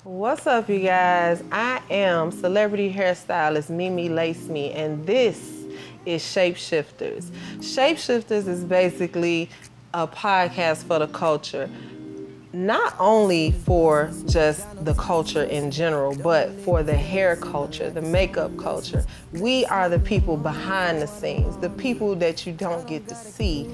What's up, you guys? I am celebrity hairstylist Mimi Lace Me, and this is Shapeshifters. Shapeshifters is basically a podcast for the culture, not only for just the culture in general, but for the hair culture, the makeup culture. We are the people behind the scenes, the people that you don't get to see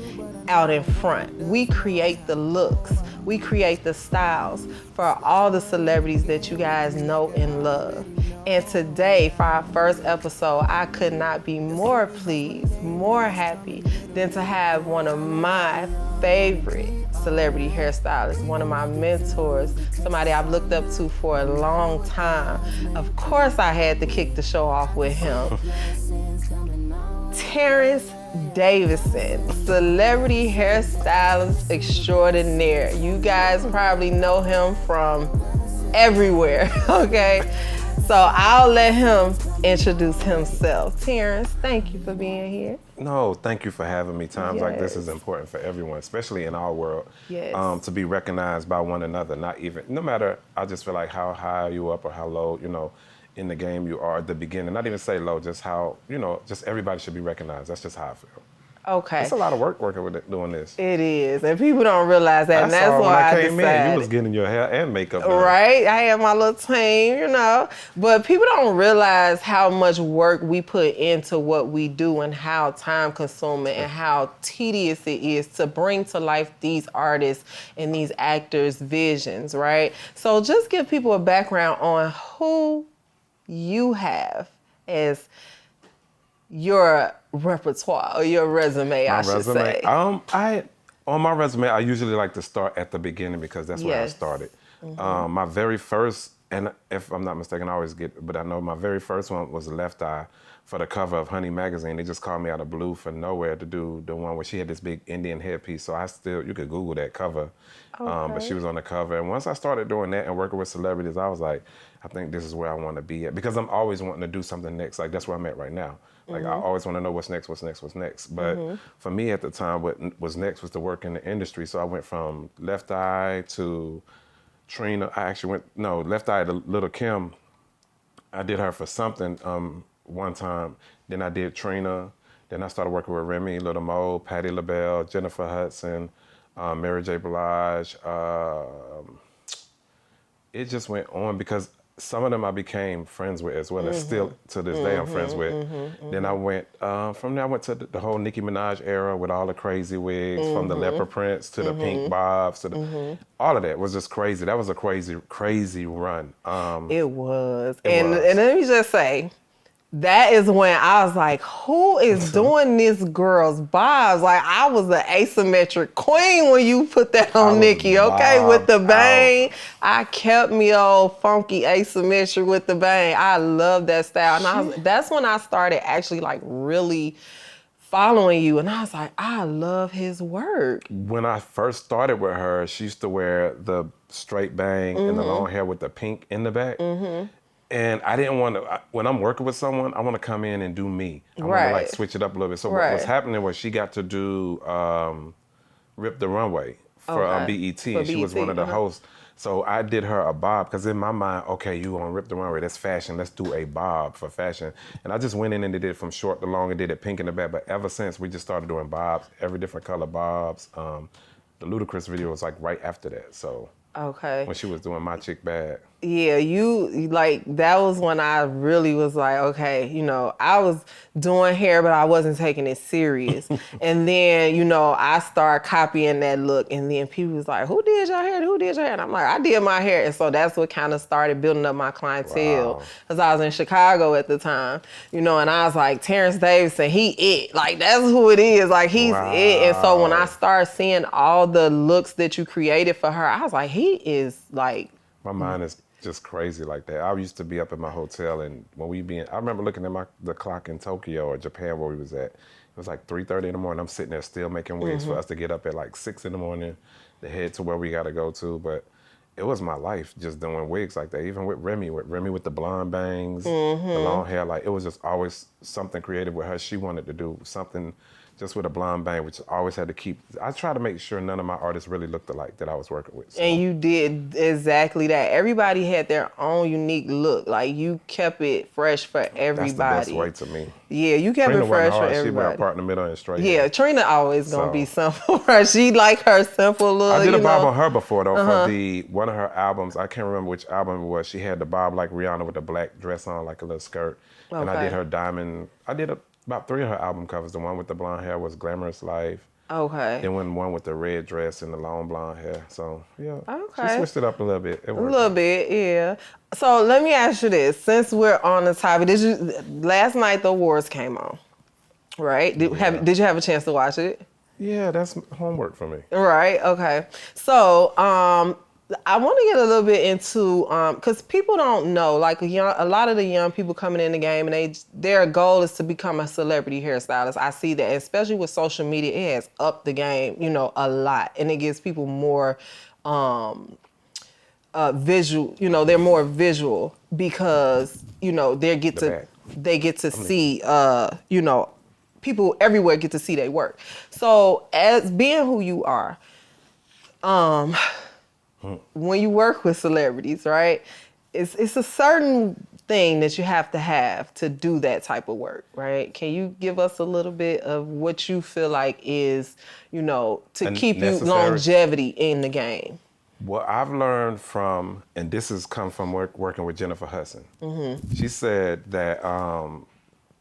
out in front. We create the looks, we create the styles for all the celebrities that you guys know and love. And today, for our first episode, I could not be more pleased, more happy than to have one of my favorite celebrity hairstylists, one of my mentors, somebody I've looked up to for a long time. Of course, I had to kick the show off with him. Terrance Davidson, celebrity hairstylist extraordinaire. You guys probably know him from everywhere, okay? So I'll let him introduce himself. Terrance, thank you for being here. No, thank you for having me. Times like this is Yes. important for everyone, especially in our world, Yes. to be recognized by one another. No matter, I just feel like how high you up or how low, in the game you are at the beginning. Not even say low, just how, just everybody should be recognized. That's just how I feel. Okay. It's a lot of work working with doing this. It is, and people don't realize that, and that's when why I I came decided. in, you was getting your hair and makeup done. Right, I have my little team, but people don't realize how much work we put into what we do and how time consuming and how tedious it is to bring to life these artists and these actors' visions, right? So just give people a background on who you have as your repertoire or your resume, I should say. On my resume, I usually like to start at the beginning because that's where I Yes. started. My very first, and if I'm not mistaken, I always but I know my very first one was Left Eye for the cover of Honey magazine. They just called me out of blue for nowhere to do the one where she had this big Indian headpiece. So you could Google that cover. But she was on the cover. And once I started doing that and working with celebrities, I was like, I think this is where I want to be at. Because I'm always wanting to do something next. Like, that's where I'm at right now. Like, I always want to know what's next. But for me at the time, what was next was to work in the industry. So I went from Left Eye to Trina. Left Eye to Little Kim. I did her for something one time. Then I did Trina. Then I started working with Remy, Little Mo, Patti LaBelle, Jennifer Hudson, Mary J. Blige. It just went on because some of them I became friends with as well, and still to this day I'm friends with. Then I went, from there I went to the whole Nicki Minaj era with all the crazy wigs, from the leopard prints to the pink bobs, to all of that was just crazy. That was a crazy, crazy run. It was. It And was. let me just say, that is when I was like, who is doing this girl's bobs? Like, I was the asymmetric queen when you put that on Nikki, okay? With the bang. I kept me old funky asymmetric with the bang. I love that style. And that's when I started actually like really following you. And I was like, I love his work. When I first started with her, she used to wear the straight bang and the long hair with the pink in the back. And I didn't want to, when I'm working with someone, I want to come in and do me. I want to like switch it up a little bit. So what was happening was she got to do Rip the Runway for BET. For She was BET, one of the hosts. So I did her a bob because in my mind, okay, you on Rip the Runway, that's fashion. Let's do a bob for fashion. And I just went in and did it from short to long and did it pink in the back. But ever since, we just started doing bobs, every different color bobs. The Ludacris video was like right after that. So when she was doing My Chick Bad. Yeah, that was when I really was like, okay, I was doing hair, but I wasn't taking it serious. And then, I started copying that look. And then people was like, who did your hair? Who did your hair? And I'm like, I did my hair. And so that's what kind of started building up my clientele. Because I was in Chicago at the time, and I was like, Terrance Davidson, he it. Like, that's who it is. Like, he's it. And so when I started seeing all the looks that you created for her, I was like, he is like... My mind is just crazy like that. I used to be up in my hotel, and when I remember looking at the clock in Tokyo or Japan where we was at. It was like 3:30 in the morning. I'm sitting there still making wigs for us to get up at like 6 in the morning to head to where we got to go to. But it was my life just doing wigs like that. Even with Remy with the blonde bangs, the long hair. Like, it was just always something creative with her. She wanted to do something just with a blonde bang, which I always had to keep. I try to make sure none of my artists really looked alike that I was working with. So. And you did exactly that. Everybody had their own unique look. Like you kept it fresh for everybody. That's the best way to me. Yeah, you kept Trina it fresh for hard. She everybody. went part in the middle and straight. Yeah, hair. Trina always gonna be simple. Right? She like her simple look. I did a bob on her before though for one of her albums. I can't remember which album it was. She had the bob like Rihanna with the black dress on, like a little skirt. Okay. And I did her diamond. I did about 3 of her album covers. The one with the blonde hair was Glamorous Life. Okay. Then one with the red dress and the long blonde hair. So yeah. Okay. She switched it up a little bit. A little bit, yeah. So let me ask you this: since we're on the topic, last night the awards came on, right? Did you have a chance to watch it? Yeah, that's homework for me. Right. Okay. So I want to get a little bit into because people don't know, like a lot of the young people coming in the game, and their goal is to become a celebrity hairstylist. I see that, especially with social media, it has upped the game, a lot, and it gives people more visual. They're more visual because they get to see people everywhere get to see their work. So as being who you are, when you work with celebrities, right, it's a certain thing that you have to do that type of work, right? Can you give us a little bit of what you feel like is, to keep you longevity in the game? What I've learned from, and this has come from working with Jennifer Hudson, she said that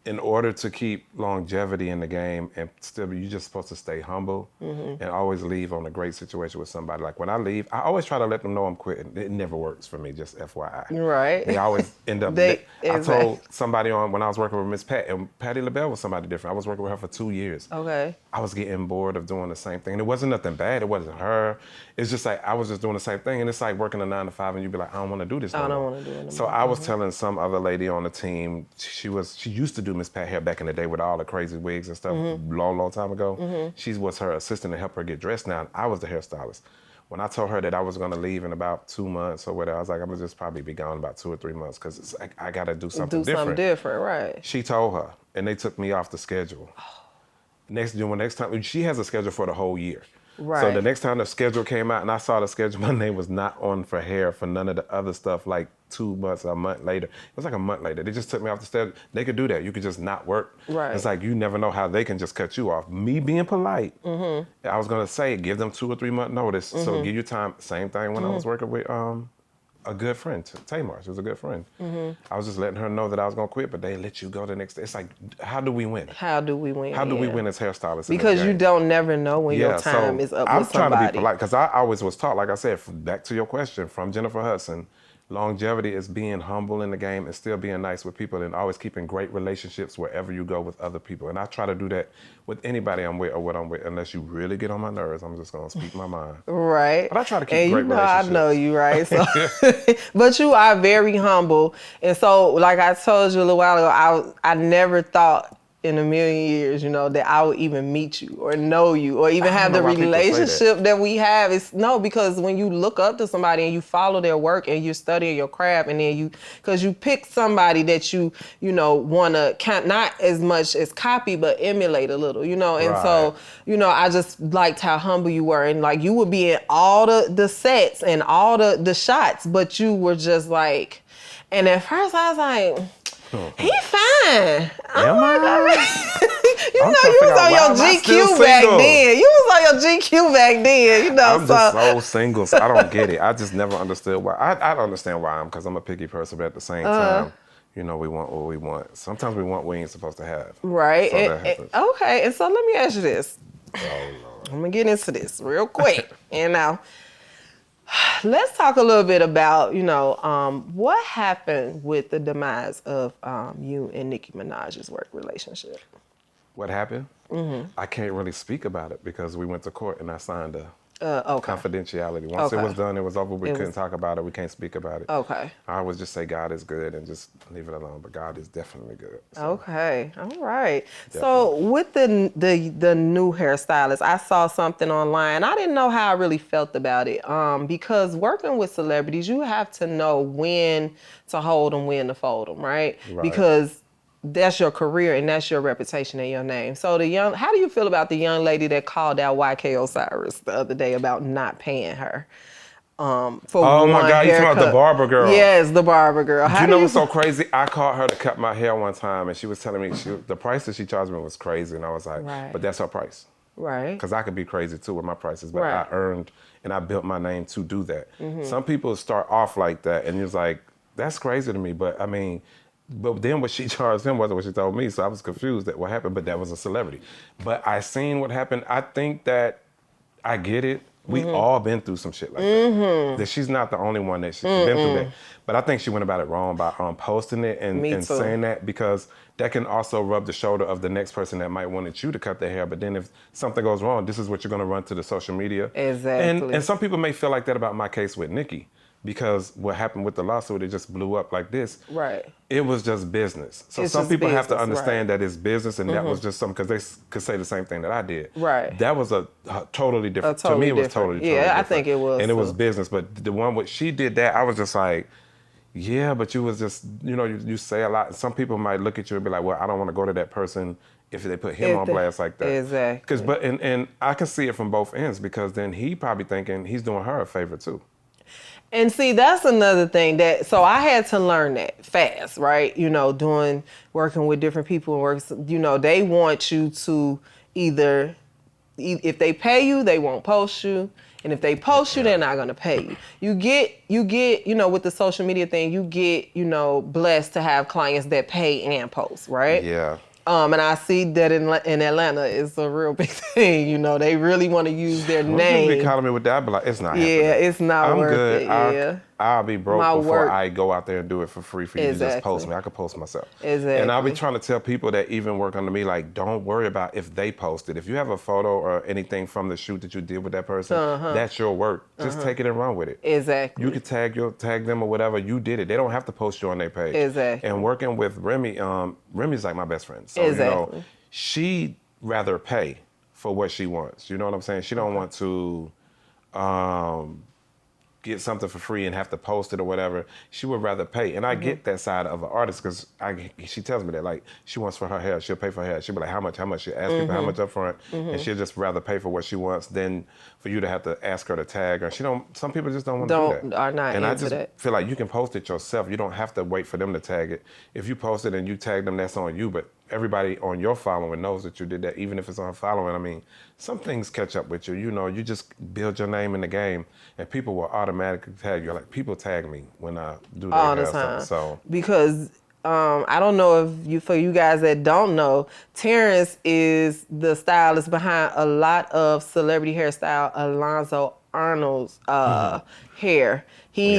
in order to keep longevity in the game and still, you're just supposed to stay humble and always leave on a great situation with somebody. Like when I leave, I always try to let them know I'm quitting. It never works for me, just FYI. Right. They always end up, I told somebody when I was working with Miss Pat, and Patti LaBelle was somebody different. I was working with her for 2 years. Okay. I was getting bored of doing the same thing. And it wasn't nothing bad. It wasn't her. It's just like I was just doing the same thing. And it's like working a 9 to 5 and you'd be like, I don't want to do this no more. I don't want to do it anymore. So I was telling some other lady on the team, she used to do Miss Pat hair back in the day with all the crazy wigs and stuff, long time ago. She was her assistant to help her get dressed now. I was the hairstylist. When I told her that I was going to leave in about 2 months or whatever, I was like, I'm going to just probably be gone about 2 or 3 months because it's like, I got to do something different. Do something different, right. She told her, and they took me off the schedule. Next time, she has a schedule for the whole year. Right. So the next time the schedule came out and I saw the schedule, my name was not on for hair for none of the other stuff like 2 months or a month later. It was like a month later. They just took me off the schedule. They could do that. You could just not work. Right. It's like you never know how they can just cut you off. Me being polite, I was going to say, give them 2 or 3 month notice. So give you time. Same thing when I was working with a good friend, Tamar. She was a good friend. I was just letting her know that I was going to quit, but they let you go the next day. It's like, how do we win? How do we win? How do we win as hairstylists? Because you don't never know when your time is up with somebody. I'm trying to be polite because I always was taught, like I said, back to your question from Jennifer Hudson, longevity is being humble in the game and still being nice with people and always keeping great relationships wherever you go with other people. And I try to do that with anybody I'm with or what I'm with. Unless you really get on my nerves, I'm just going to speak my mind. Right. But I try to keep great relationships. I know you, right? So, but you are very humble. And so, like I told you a little while ago, I never thought in a million years, that I would even meet you or know you or even have the relationship that we have. Because when you look up to somebody and you follow their work and you're studying your craft and then because you pick somebody that you want to not as much as copy, but emulate a little, and so, I just liked how humble you were and like you would be in all the sets and all the shots, but you were just like, and at first I was like, he fine. Am I? You was on your GQ back then. You was on your GQ back then. I'm just so single, so I don't get it. I just never understood why. I don't understand why because I'm a picky person, but at the same time, we want what we want. Sometimes we want what we ain't supposed to have. Right. So okay, and so let me ask you this. Oh, Lord. I'm going to get into this real quick. And now, let's talk a little bit about, what happened with the demise of you and Nicki Minaj's work relationship. What happened? I can't really speak about it because we went to court and I signed a confidentiality. Once it was done, it was over. We couldn't talk about it. We can't speak about it. Okay. I would just say God is good and just leave it alone. But God is definitely good. So. Okay. All right. Definitely. So with the new hairstylist, I saw something online. I didn't know how I really felt about it. Because working with celebrities, you have to know when to hold them, when to fold them, right? Because that's your career and that's your reputation and your name. So how do you feel about the young lady that called out YK Osiris the other day about not paying her for Oh my one God, you talking haircut? about the barber girl? Yes, the barber girl. You know what's so crazy? I called her to cut my hair one time, and she was telling me the price that she charged me was crazy, and I was like, Right. but that's her price. Right. Because I could be crazy too with my prices, but Right. I earned and I built my name to do that. Some people start off like that, and it's like, that's crazy to me. But I mean, but then what she charged him wasn't what she told me, so I was confused at what happened. But that was a celebrity. But I seen what happened. I think that I get it. We all been through some shit like that. That she's not the only one that she's been through that. But I think she went about it wrong by posting it Me and too. saying that, because that can also rub the shoulder of the next person that might wanted you to cut their hair. But then if something goes wrong, this is what you're going to run to the social media. Exactly. And some people may feel like that about my case with Nikki, because what happened with the lawsuit, it just blew up like this. Right. It was just business. So It's some just people have to business, understand that it's business, and that was just something, because they could say the same thing that I did. Right. That was a totally different. Totally to me, it was different. totally Yeah, different. I think it was, And it was too. business. But the one with she did that, I was just like, yeah, but you was just, you say a lot. Some people might look at you and be like, well, I don't want to go to that person if they put him on blast like that. Exactly. And I can see it from both ends, because then he probably thinking he's doing her a favor too. And see, that's another thing so I had to learn that fast, right? Working with different people and they want you to either, if they pay you, they won't post you. And if they post you, they're not going to pay you. You get, with the social media thing, you get, blessed to have clients that pay and post, right? Yeah. And I see that in Atlanta, it's a real big thing. They really want to use their Well, name. people be calling me with that, but like, it's not happening. Yeah, it's not I'm worth good. it. Yeah. I'll be broke My before work. I go out there and do it for free for you to just Exactly. post me. I could post myself. Exactly. And I'll be trying to tell people that even work under me, like, don't worry about if they post it. If you have a photo or anything from the shoot that you did with that person, that's your work. Just take it and run with it. Exactly. You can tag them or whatever. You did it. They don't have to post you on their page. Exactly. And working with Remy, Remy's like my best friend. So, Exactly. she'd rather pay for what she wants. You know what I'm saying? She don't want to get something for free and have to post it or whatever. She would rather pay. And I get that side of an artist, because she tells me that, like, she wants for her hair, she'll pay for her hair. She'll be like, how much? She'll ask people how much up front, and she'll just rather pay for what she wants than for you to have to ask her to tag her. Some people just don't want to do that. Are not and into I just that. feel like you can post it yourself. You don't have to wait for them to tag it. If you post it and you tag them, that's on you. But everybody on your following knows that you did that, even if it's on following. I mean, some things catch up with you. You just build your name in the game, and people will automatically tag you. Like, people tag me when I do their All hair the stuff. time. So Because I don't know for you guys that don't know, Terrance is the stylist behind a lot of celebrity hairstyle Alonzo Arnold's hair. He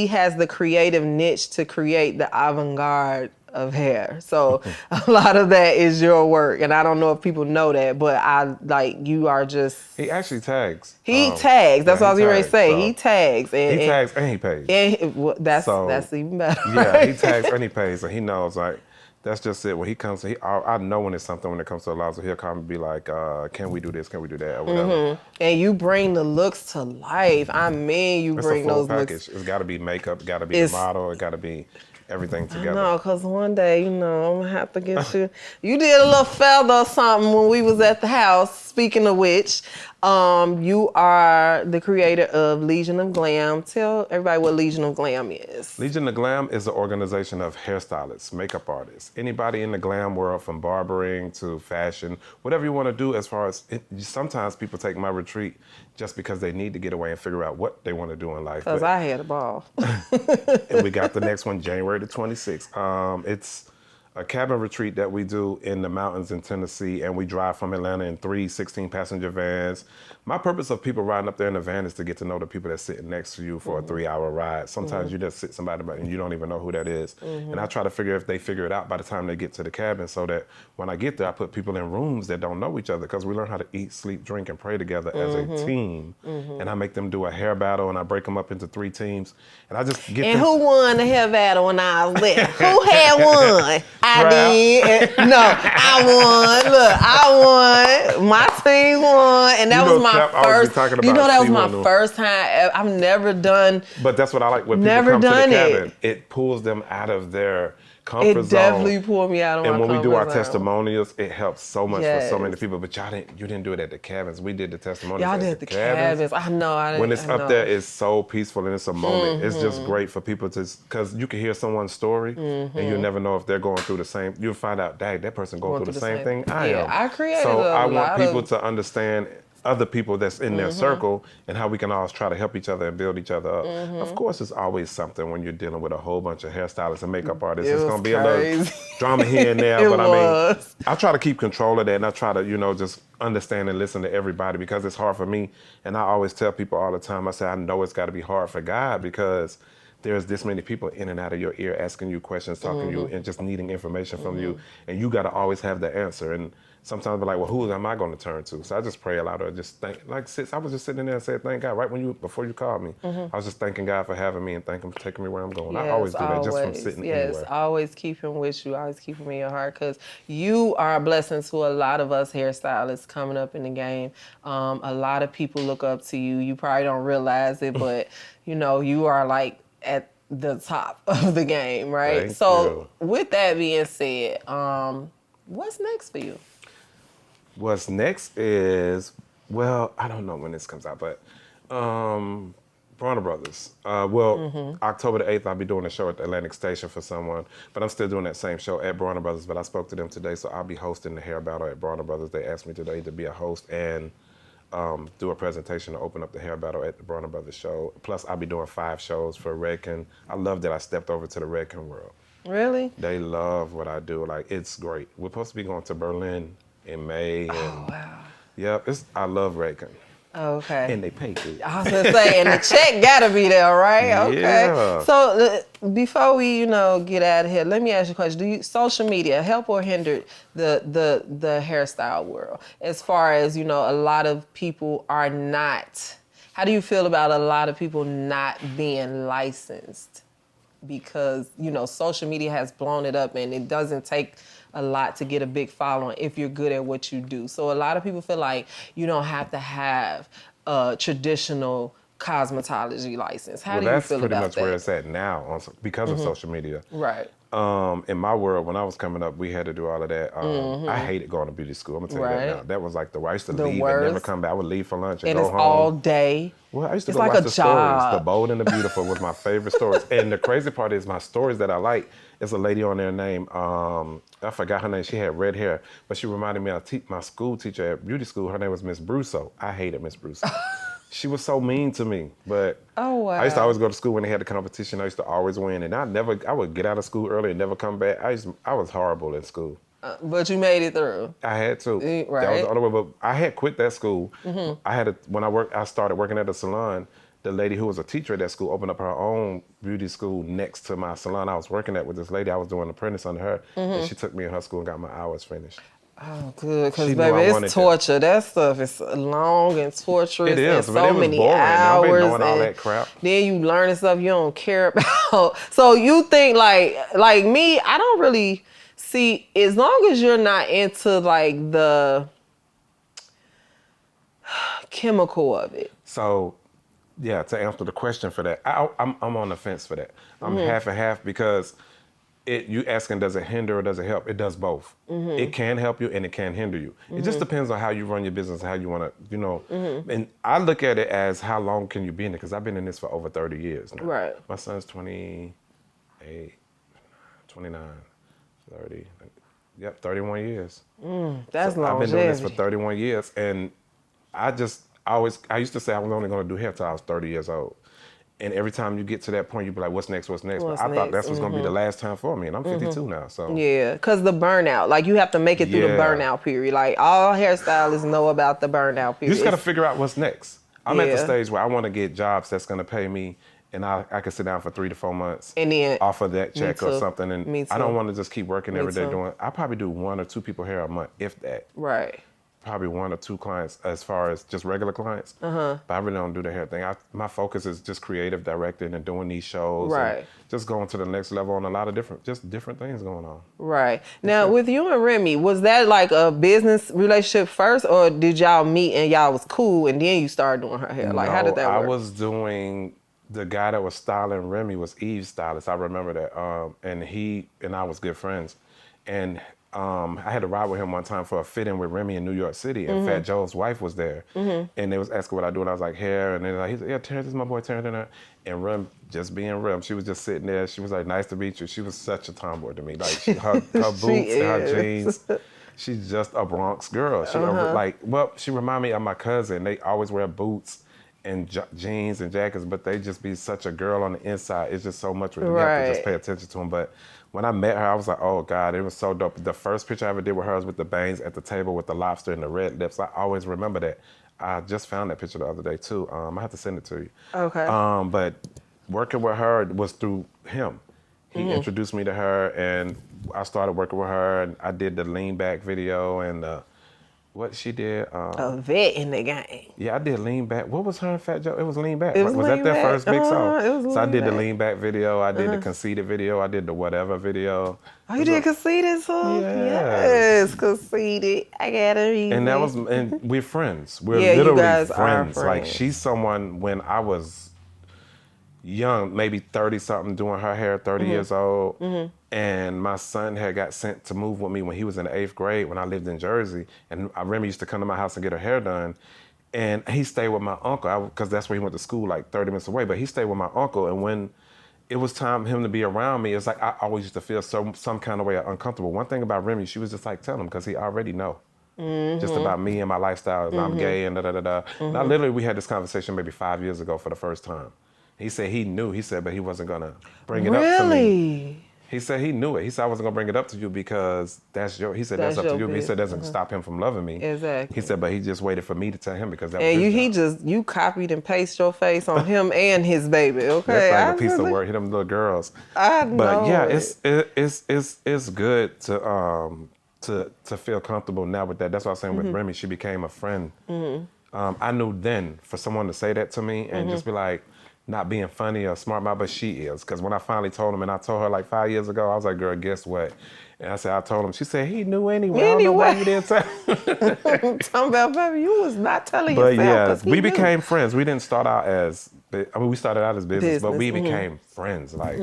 has the creative niche to create the avant-garde of hair. So a lot of that is your work. And I don't know if people know that, but you are just... he actually tags. He tags. That's what I was going to say. So he tags. he tags and he pays. And that's even better. Yeah, he tags and he pays, and he knows, like, that's just it. When he comes, I know when it's something when it comes to Alonzo, he'll come and be like, can we do this? Can we do that? Or whatever. And you bring the looks to life. I mean, you It's bring a full those package. looks. It's got to be makeup, it got to be the model, it got to be everything together. No, because one day, I'm going to have to get you. You did a little feather or something when we was at the house. Speaking of which, you are the creator of Legion of Glam. Tell everybody what Legion of Glam is. Legion of Glam is an organization of hairstylists, makeup artists, anybody in the glam world, from barbering to fashion, whatever you want to do. As far as sometimes people take my retreat just because they need to get away and figure out what they want to do in life. Because I had a ball. And we got the next one, January the 26th. It's a cabin retreat that we do in the mountains in Tennessee, and we drive from Atlanta in 3 16-passenger vans. My purpose of people riding up there in the van is to get to know the people that's sitting next to you for a 3-hour ride. Sometimes you just sit somebody and you don't even know who that is. And I try to figure if they figure it out by the time they get to the cabin, so that when I get there, I put people in rooms that don't know each other, because we learn how to eat, sleep, drink, and pray together as a team. And I make them do a hair battle, and I break them up into 3 teams. And I just get And them. who won the hair battle when I was there? Who had won? I Proud. did. No, I won. Look, I won. My team won, and that was my Cap always be first. talking You know, about that was she my won. first time. I've never done. But that's what I like when people Never come to the done it. cabin. It pulls them out of their comfort It zone. definitely pulled me out of my And when we do our comfort zone. testimonials, it helps so much for so many Yes. people. But you didn't do it at the cabins. We did the testimonials Y'all at did the the cabins. cabins. I know. When it's up there, it's so peaceful and it's a moment. It's just great for people to, because you can hear someone's story and you'll never know if they're going through the same. You'll find out, dang, that person going through the same thing I am. I created So a I want lot people of. to understand other people that's in their circle and how we can always try to help each other and build each other up. Of course, it's always something when you're dealing with a whole bunch of hairstylists and makeup artists. It It's was going to be a crazy. little drama here and there, It but I mean, was. I try to keep control of that, and I try to, just understand and listen to everybody because it's hard for me. And I always tell people all the time, I say, I know it's got to be hard for God because there's this many people in and out of your ear asking you questions, talking to you, and just needing information from you. And you got to always have the answer. And sometimes I'm like, well, who am I going to turn to? So I just pray a lot, or just think, like, sis, I was just sitting there and said, thank God, right before you called me. I was just thanking God for having me and thanking Him for taking me where I'm going. I always do that just from sitting anywhere. Always keep him with you. Always keep him in your heart because you are a blessing to a lot of us hairstylists coming up in the game. A lot of people look up to you. You probably don't realize it, but you are like at the top of the game, right? Thank you. With that being said, what's next for you? What's next is, well, I don't know when this comes out, but Bronner Brothers. October the 8th, I'll be doing a show at the Atlantic Station for someone, but I'm still doing that same show at Bronner Brothers, but I spoke to them today, so I'll be hosting the hair battle at Bronner Brothers. They asked me today to be a host and do a presentation to open up the hair battle at the Bronner Brothers show. Plus, I'll be doing 5 shows for Redken. I love that I stepped over to the Redken world. Really? They love what I do. Like, it's great. We're supposed to be going to Berlin in May. Oh, wow. Yep, I love Redken. Okay. And they pay good. I was gonna say, and the check gotta be there, right? Okay. Yeah. So before we, get out of here, let me ask you a question: do you social media help or hinder the hairstyle world? As far as a lot of people are not. How do you feel about a lot of people not being licensed? Because social media has blown it up, and it doesn't take a lot to get a big following if you're good at what you do. So a lot of people feel like you don't have to have a traditional cosmetology license. How do you feel about that? That's pretty much where it's at now because of social media. Right. In my world, when I was coming up, we had to do all of that. I hated going to beauty school. I'm gonna tell you that now. That was like I used to leave and never come back. I would leave for lunch and go home. And it's all day. Well, I used to It's go like watch a the job. stories. The Bold and the Beautiful was my favorite stories. And the crazy part is my stories that I like is a lady on there named, I forgot her name. She had red hair, but she reminded me of my school teacher at beauty school. Her name was Miss Brusso. I hated Miss Brusso. She was so mean to me, but Oh, wow. I used to always go to school when they had the competition. I used to always win, and I would get out of school early and never come back. I was horrible in school. But you made it through. I had to. Right. That was the only way. But I had quit that school. When I started working at a salon. The lady who was a teacher at that school opened up her own beauty school next to my salon I was working at with this lady. I was doing an apprentice under her, and she took me in her school and got my hours finished. Oh, good, because She knew I baby, wanted it's torture. That stuff is long and torturous. It is, and but so it was many boring. Now I've been hours. knowing all and that crap. Then you learning stuff you don't care about. So you think like me, I don't really see, as long as you're not into like the chemical of it. So, yeah, to answer the question for that, I'm on the fence for that. I'm half and half because you asking does it hinder or does it help? It does both. It can help you and it can hinder you. It just depends on how you run your business, how you want to, And I look at it as how long can you be in it? Because I've been in this for over 30 years now. Right. My son's 28, 29, 30. Yep, 31 years. That's long. I've been doing this for 31 years, and I used to say I was only going to do hair till I was 30 years old. And every time you get to that point, you be like, what's next? But I thought that's what's going to be the last time for me. And I'm 52 now, so. Yeah, because the burnout, like you have to make it through the burnout period. Like all hairstylists know about the burnout period. You just got to figure out what's next. I'm at the Yeah. stage where I want to get jobs that's going to pay me, and I can sit down for 3 to 4 months And then, off of that check or too. something. And Me I don't too. want to just keep working every day too. doing. I probably do 1 or 2 people hair a month, if that. right. Probably 1 or 2 clients as far as just regular clients. But I really don't do the hair thing. My focus is just creative directing and doing these shows. Right. And just going to the next level on a lot of different things going on. Right. Now, with you and Remy, was that like a business relationship first, or did y'all meet and y'all was cool and then you started doing her hair? Like, how did that work? I was doing the guy that was styling Remy was Eve's stylist. I remember that. And he and I was good friends. And I had to ride with him one time for a fit-in with Remy in New York City, and Fat Joe's wife was there. And they was asking what I do, and I was like, hair. And then he said, yeah, Terrance, this is my boy Terrance. And Rem, just being Rem, she was just sitting there. She was like, nice to meet you. She was such a tomboy to me. Like, her boots and her jeans. She's just a Bronx girl. She remind me of my cousin. They always wear boots and jeans and jackets, but they just be such a girl on the inside. It's just so much. You have to just pay attention to them. But when I met her, I was like, oh God, it was so dope. The first picture I ever did with her was with the bangs at the table with the lobster and the red lips. I always remember that. I just found that picture the other day too. I have to send it to you. Okay. But working with her was through him. He introduced me to her, and I started working with her, and I did the lean back video and what she did. A vet in the game. Yeah, I did lean back. What was her and Fat Joe? It was lean back. It was was lean that their back. first big song? It was so I lean did the back. lean back video. I did the conceited video. I did the whatever video. Oh, you did conceited too? Yes. Yes, conceited. I got a reason. And that was, and we're friends. We're Yeah, you literally guys are friends. Like, friends. she's someone when I was young, maybe 30 something, doing her hair, 30 years old. And my son had got sent to move with me when he was in the 8th grade when I lived in Jersey. And I remember he used to come to my house and get her hair done. And he stayed with my uncle, because that's where he went to school, like 30 minutes away. But he stayed with my uncle. And when it was time for him to be around me, it's like I always used to feel some kind of way uncomfortable. One thing about Remy, she was just like, tell him, because he already know. Just about me and my lifestyle, and I'm gay and da-da-da-da. Now, literally, we had this conversation maybe 5 years ago for the first time. He said he knew. He said, but he wasn't going to bring it up to me. Really? He said he knew it. He said, I wasn't going to bring it up to you because that's your, he said, that's up to you. But he said, that doesn't stop him from loving me. Exactly. He said, but he just waited for me to tell him because that was And his job. you copied and pasted your face on him and his baby, okay? That's like a piece of work. Hit them little girls. I know. But yeah, it's good to feel comfortable now with that. That's what I was saying with Remy. She became a friend. I knew then for someone to say that to me and just be like, not being funny or smart mouth, but she is. Because when I finally told him, and I told her like 5 years ago, I was like, girl, guess what? And I said, I told him. She said, he knew anyway. I don't know why you didn't tell him. Talking about, baby, you was not telling But yourself. yeah, 'Cause he we knew. became friends. We didn't start out as, we started out as business. But we became friends. Like,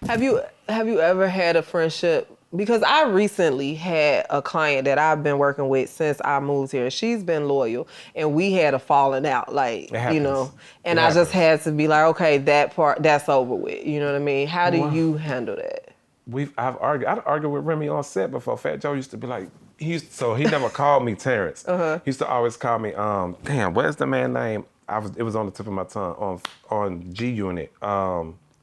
Have you ever had a friendship? Because I recently had a client that I've been working with since I moved here. She's been loyal, and we had a falling out, like, you know. And I just had to be like, okay, that part, that's over with. You know what I mean? How do you handle that? I've argued with Remy on set before. Fat Joe used to be like, he never called me Terrance. He used to always call me, damn, what's the man's name? It was on the tip of my tongue, on G Unit.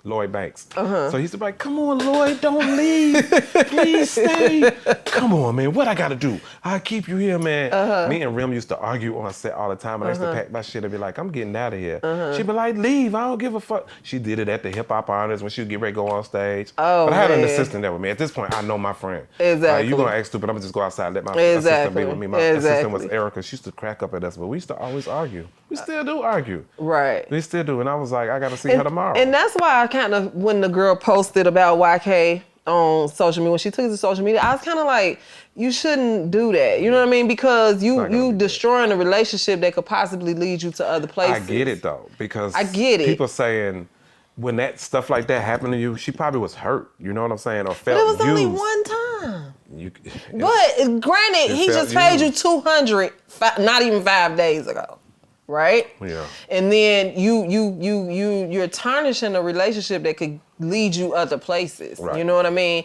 Lloyd Banks. So he used to be like, come on, Lloyd, don't leave. Please stay. Come on, man, what I gotta do? I'll keep you here, man. Me and Rem used to argue on set all the time, and I used to pack my shit and be like, I'm getting out of here. She'd be like, leave, I don't give a fuck. She did it at the Hip Hop Honors when she would get ready to go on stage. But I had an assistant there with me. At this point, I know my friend. Exactly. You gonna act stupid, I'm gonna just go outside and let my assistant be with me. My assistant was Erica. She used to crack up at us, but we used to always argue. We still do argue. Right. We still do. And I was like, I gotta see her tomorrow. And that's why I kind of, when the girl posted about YK on social media, when she took it to social media, I was kind of like, you shouldn't do that. You know what I mean? Because you destroying a relationship that could possibly lead you to other places. I get it though, because I get it. People saying when that stuff like that happened to you, she probably was hurt. You know what I'm saying? Or felt But it was only used. one time. But granted, he just paid you $200, not even 5 days ago. Right? Yeah. And then you're tarnishing a relationship that could lead you other places. Right. You know what I mean?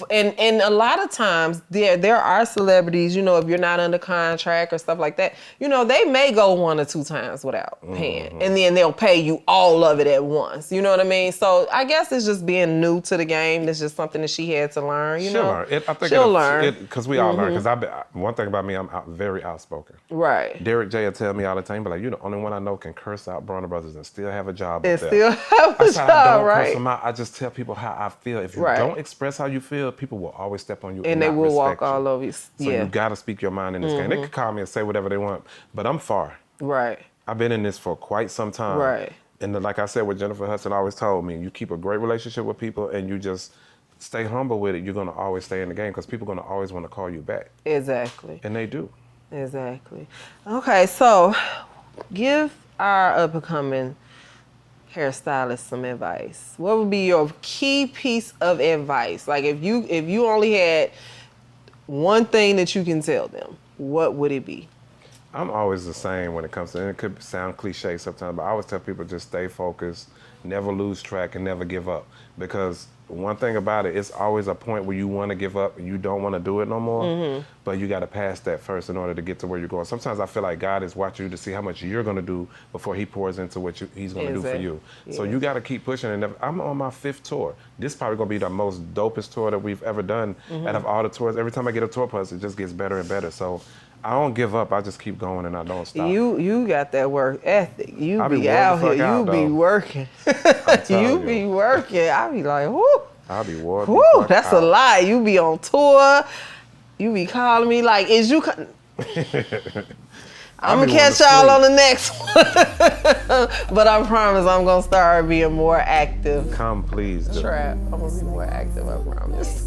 And a lot of times there are celebrities, you know, if you're not under contract or stuff like that, you know, they may go 1 or 2 times without paying. And then they'll pay you all of it at once. You know what I mean? So I guess it's just being new to the game. It's just something that she had to learn, you know? Learn. I think she'll learn. Because we all learn. Because one thing about me, I'm very outspoken. Right. Derek J will tell me all the time, but like, you're the only one I know can curse out Warner Brothers and still have a job. And up there. still have a I job, don't right? curse them out. I just tell people how I feel. If you don't express how you feel, people will always step on you and they will walk you. all over you. So you gotta speak your mind in this game. They can call me and say whatever they want, but I'm far. Right. I've been in this for quite some time. Right. And like I said, what Jennifer Hudson always told me, you keep a great relationship with people and you just stay humble with it, you're gonna always stay in the game because people are gonna always want to call you back. Exactly. And they do. Exactly. Okay, so give our up-and-coming hairstylist some advice, what would be your key piece of advice? Like if you only had one thing that you can tell them, what would it be? I'm always the same when it comes to, and it could sound cliche sometimes, but I always tell people just stay focused, never lose track, and never give up. Because one thing about it, it's always a point where you want to give up and you don't want to do it no more, but you got to pass that first in order to get to where you're going. Sometimes I feel like God is watching you to see how much you're going to do before he pours into what he's going to do for you. So you got to keep pushing. And I'm on my 5th tour. This is probably going to be the most dopest tour that we've ever done out of all the tours. Every time I get a tour plus, it just gets better and better. So I don't give up. I just keep going and I don't stop. You got that work ethic. You be out here. You be working. You be working. I be like, whoo. I'll be working. Whoo, that's a lie. You be on tour. You be calling me like, is you? I'm gonna catch y'all on the next one. But I promise I'm gonna start being more active. Come, please. Trap. I'm gonna be more active, I promise.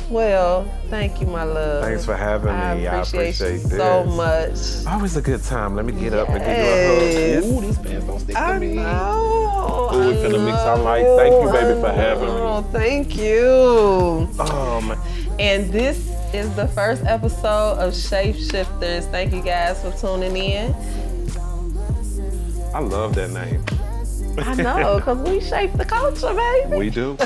Well, thank you, my love. Thanks for having me. I appreciate you this so much. Always a good time. Let me get up and give you a hug. Ooh, these pants don't stick to me. Know. Ooh, we finna mix our life. Thank you, baby, for having me. Oh, thank you. Oh, man. And this is the first episode of Shapeshifters. Thank you guys for tuning in. I love that name. I know, because we shape the culture, baby. We do.